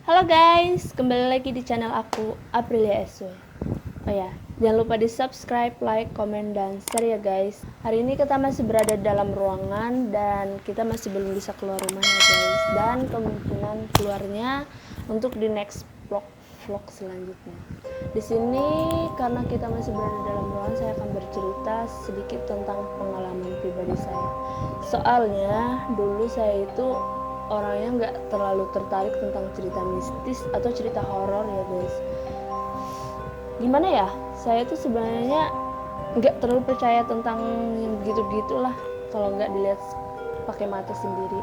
Halo guys, kembali lagi di channel aku, Aprilia SW. Oh ya, jangan lupa di subscribe, like, komen, dan share ya guys. Hari ini kita masih berada dalam ruangan dan kita masih belum bisa keluar rumah ya guys. Dan kemungkinan keluarnya untuk di next vlog selanjutnya. Di sini karena kita masih berada dalam ruangan, saya akan bercerita sedikit tentang pengalaman pribadi saya. Soalnya dulu saya itu orangnya nggak terlalu tertarik tentang cerita mistis atau cerita horor ya guys. Gimana ya, saya tuh sebenarnya nggak terlalu percaya tentang yang begitu-begitulah kalau nggak dilihat pakai mata sendiri.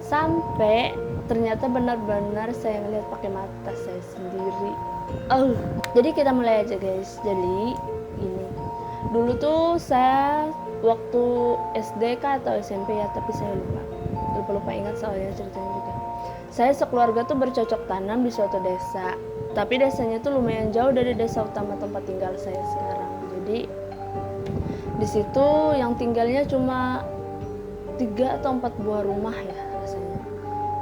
Sampai ternyata benar-benar saya ngelihat pakai mata saya sendiri. Jadi kita mulai aja guys. Jadi ini dulu tuh saya waktu SD atau SMP ya, tapi saya lupa ingat soalnya ceritanya juga. Saya sekeluarga tuh bercocok tanam di suatu desa, tapi desanya tuh lumayan jauh dari desa utama tempat tinggal saya sekarang. Jadi di situ yang tinggalnya cuma 3 atau 4 buah rumah ya rasanya.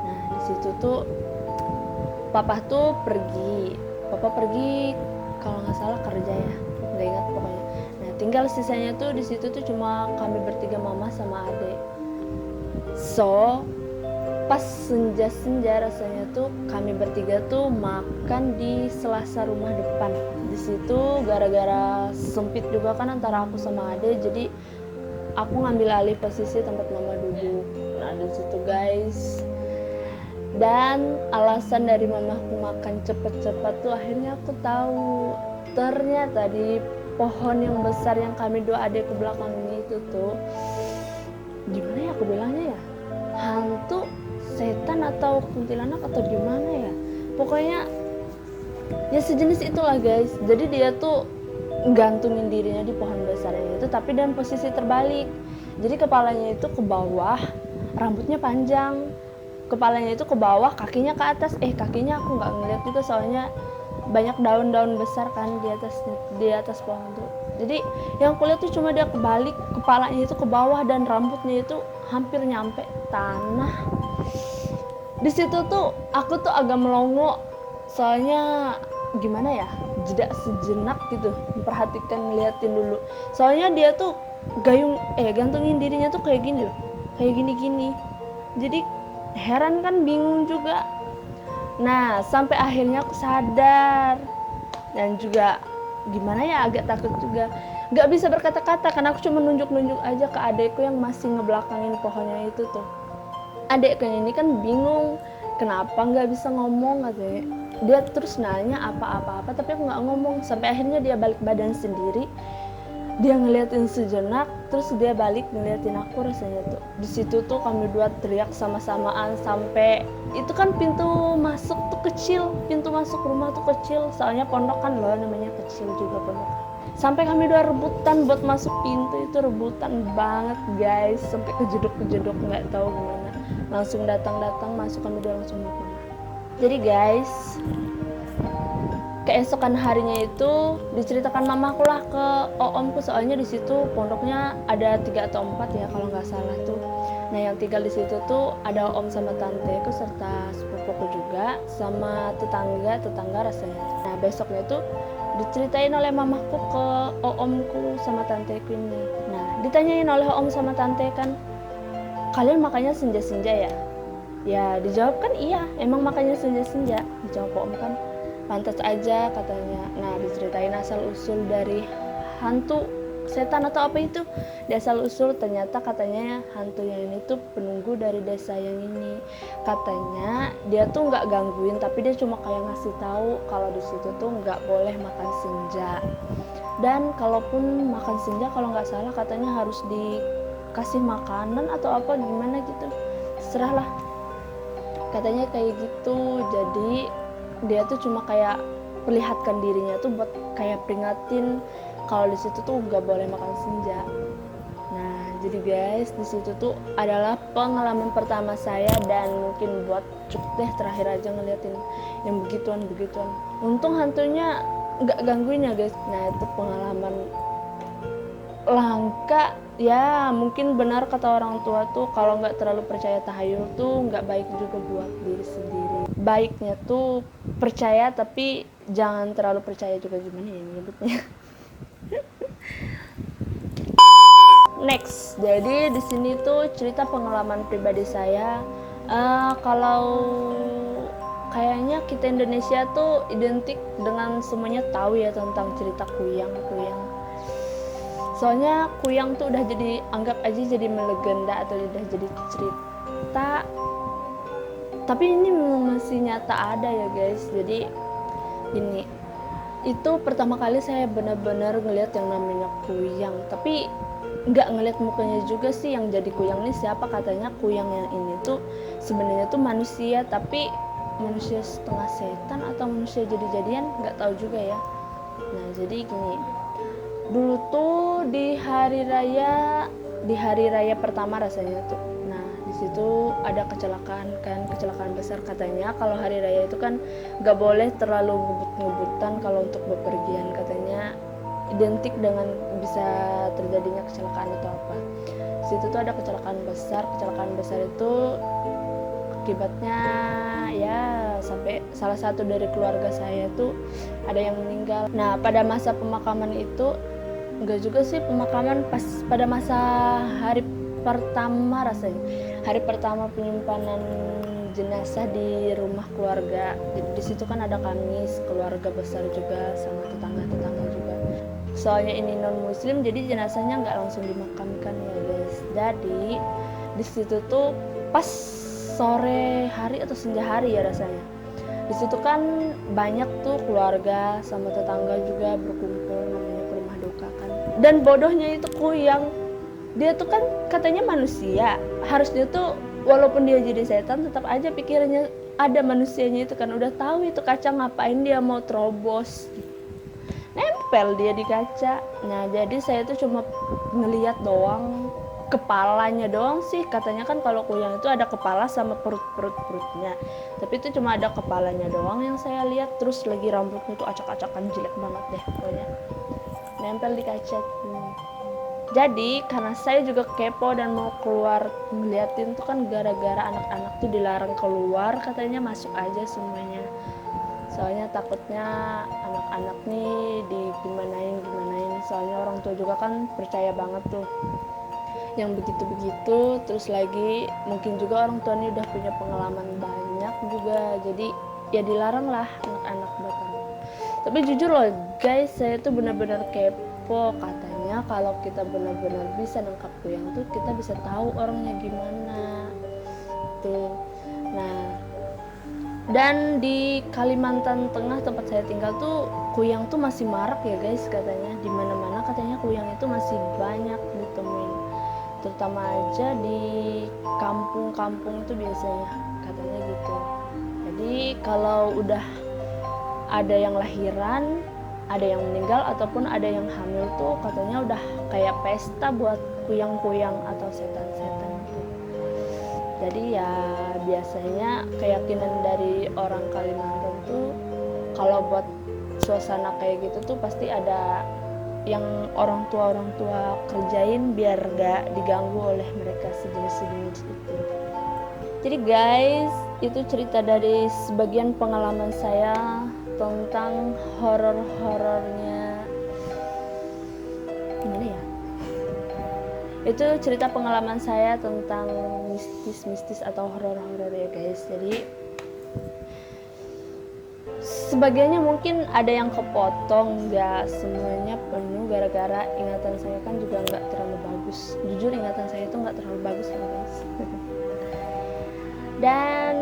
Nah di situ tuh papa pergi kalau nggak salah kerja ya, nggak ingat pokoknya. Nah tinggal sisanya tuh di situ tuh cuma kami bertiga, mama sama adik. So pas senja rasanya tuh kami bertiga tuh makan di selasa rumah depan. Di situ gara-gara sempit juga kan antara aku sama ade, jadi aku ngambil alih posisi tempat mama duduk. Nah di situ guys, dan alasan dari mamaku makan cepet-cepet tuh akhirnya aku tahu ternyata di pohon yang besar yang kami dua adik ke belakang ini itu tuh, gimana ya aku bilangnya ya, hantu, setan atau kuntilanak atau gimana ya, pokoknya ya sejenis itulah guys. Jadi dia tuh gantungin dirinya di pohon besarnya itu, tapi dalam posisi terbalik. Jadi kepalanya itu ke bawah, rambutnya panjang, kepalanya itu ke bawah, kakinya ke atas. Kakinya aku nggak ngeliat juga soalnya banyak daun-daun besar kan di atas pohon tuh. Jadi yang kulihat tuh cuma dia kebalik, kepalanya itu ke bawah dan rambutnya itu hampir nyampe tanah. Di situ tuh aku tuh agak melongo, soalnya gimana ya, jeda sejenak gitu, memperhatikan, ngeliatin dulu. Soalnya dia tuh gantungin dirinya tuh kayak gini loh, kayak gini. Jadi heran kan, bingung juga. Nah sampai akhirnya aku sadar dan juga gimana ya, agak takut juga. Gak bisa berkata-kata karena aku cuma nunjuk-nunjuk aja ke adekku yang masih ngebelakangin pohonnya itu tuh. Adekku ini kan bingung kenapa nggak bisa ngomong katanya. Dia terus nanya apa-apa tapi aku nggak ngomong. Sampai akhirnya dia balik badan sendiri, dia ngeliatin sejenak, terus dia balik ngeliatin aku rasanya tuh. Di situ tuh kami dua teriak sama-samaan sampai itu kan pintu masuk tuh kecil, pintu masuk rumah tuh kecil, soalnya pondok kan loh, namanya kecil juga pondok. Sampai kami dua rebutan buat masuk pintu itu, rebutan banget guys, sampai kejeduk nggak tahu gimana. Langsung datang masuk, kami dua langsung masuk. Jadi guys, keesokan harinya itu diceritakan mamaku lah ke omku, soalnya di situ pondoknya ada 3 atau 4 ya kalau nggak salah tuh. Nah yang tinggal di situ tuh ada om sama tanteku serta sepupuku juga sama tetangga rasanya. Nah besoknya tuh diceritain oleh mamaku ke omku sama tanteku ini. Nah ditanyain oleh om sama tante kan, kalian makannya senja-senja ya? Ya dijawab kan iya, emang makannya senja-senja. Dijawab om kan, pantas aja katanya. Nah diceritain asal usul dari hantu, setan atau apa itu. Di asal usul ternyata katanya hantu yang ini tuh penunggu dari desa yang ini. Katanya dia tuh nggak gangguin, tapi dia cuma kayak ngasih tahu kalau di situ tuh nggak boleh makan senja. Dan kalaupun makan senja kalau nggak salah katanya harus dikasih makanan atau apa gimana gitu. Serahlah. Katanya kayak gitu. Jadi dia tuh cuma kayak perlihatkan dirinya tuh buat kayak peringatin kalau di situ tuh nggak boleh makan senja. Nah jadi guys, di situ tuh adalah pengalaman pertama saya, dan mungkin buat cukup deh terakhir aja ngeliatin yang begituan. Untung hantunya nggak gangguin ya guys. Nah itu pengalaman langka ya, mungkin benar kata orang tua tuh kalau nggak terlalu percaya tahayul tuh nggak baik juga buat diri sendiri. baiknya tuh percaya tapi jangan terlalu percaya juga, gimana ya nyebutnya. Next, jadi di sini tuh cerita pengalaman pribadi saya. Kalau kayaknya kita Indonesia tuh identik dengan semuanya tahu ya tentang cerita kuyang. Soalnya kuyang tuh udah jadi, anggap aja jadi melegenda atau udah jadi cerita. Tapi ini memang masih nyata ada ya guys. Jadi ini itu pertama kali saya benar-benar ngelihat yang namanya kuyang, tapi nggak ngelihat mukanya juga sih yang jadi kuyang ini siapa. Katanya kuyang yang ini tuh sebenarnya tuh manusia, tapi manusia setengah setan atau manusia jadi-jadian, nggak tahu juga ya. Nah jadi gini, dulu tuh di hari raya pertama rasanya tuh, nah di situ ada kecelakaan besar. Katanya kalau hari raya itu kan nggak boleh terlalu ngebut-ngebutan kalau untuk bepergian, katanya identik dengan bisa terjadinya kecelakaan atau apa. Di situ tuh ada kecelakaan besar itu akibatnya ya sampai salah satu dari keluarga saya tuh ada yang meninggal. Nah pada masa pemakaman itu, enggak juga sih pemakaman, pas pada masa hari pertama rasanya, hari pertama penyimpanan jenazah di rumah keluarga. Jadi di situ kan ada kami keluarga besar juga sama tetangga-tetangga juga. Soalnya ini non muslim, jadi jenazahnya nggak langsung dimakamkan ya guys. Jadi di situ tuh pas sore hari atau senja hari ya rasanya. Di situ kan banyak tuh keluarga sama tetangga juga berkumpul, namanya ke rumah duka kan. Dan bodohnya itu kuyang, dia tuh kan katanya manusia, harusnya tuh walaupun dia jadi setan tetap aja pikirannya ada manusianya itu kan. Udah tahu itu kaca, ngapain dia mau terobos, nempel dia di kaca. Nah jadi saya tuh cuma ngeliat doang, kepalanya doang sih. Katanya kan kalau kuyang itu ada kepala sama perutnya, tapi itu cuma ada kepalanya doang yang saya lihat. Terus lagi rambutnya tuh acak-acakan, jelek banget deh pokoknya, nempel di kaca. Jadi karena saya juga kepo dan mau keluar ngeliatin tuh kan, gara-gara anak-anak tuh dilarang keluar, katanya masuk aja semuanya. Soalnya takutnya anak-anak nih digimanain. Soalnya orang tua juga kan percaya banget tuh yang begitu-begitu. Terus lagi mungkin juga orang tua ini udah punya pengalaman banyak juga, jadi ya dilarang lah anak-anak datang. Tapi jujur loh guys, saya tuh benar-benar kepo. Katanya kalau kita benar-benar bisa nangkap kuyang tuh kita bisa tahu orangnya gimana tuh. Nah dan di Kalimantan Tengah tempat saya tinggal tuh kuyang tuh masih marak ya guys. Katanya di mana-mana katanya kuyang itu masih banyak ditemuin, terutama aja di kampung-kampung itu biasanya, katanya gitu. Jadi kalau udah ada yang lahiran, ada yang meninggal ataupun ada yang hamil tuh katanya udah kayak pesta buat kuyang-kuyang atau setan-setan gitu. Jadi ya biasanya keyakinan dari orang Kalimantan tuh kalau buat suasana kayak gitu tuh pasti ada yang orang tua kerjain biar gak diganggu oleh mereka sejenis itu. Jadi guys, itu cerita dari sebagian pengalaman saya tentang horor-horornya, gimana ya, itu cerita pengalaman saya tentang mistis atau horor ya guys. Jadi sebagiannya mungkin ada yang kepotong, nggak semuanya penuh, gara-gara ingatan saya kan juga nggak terlalu bagus. Jujur ingatan saya itu nggak terlalu bagus ya guys. Dan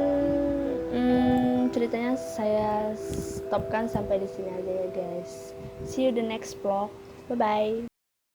ceritanya saya stopkan sampai di sini aja ya guys. See you the next vlog. Bye bye.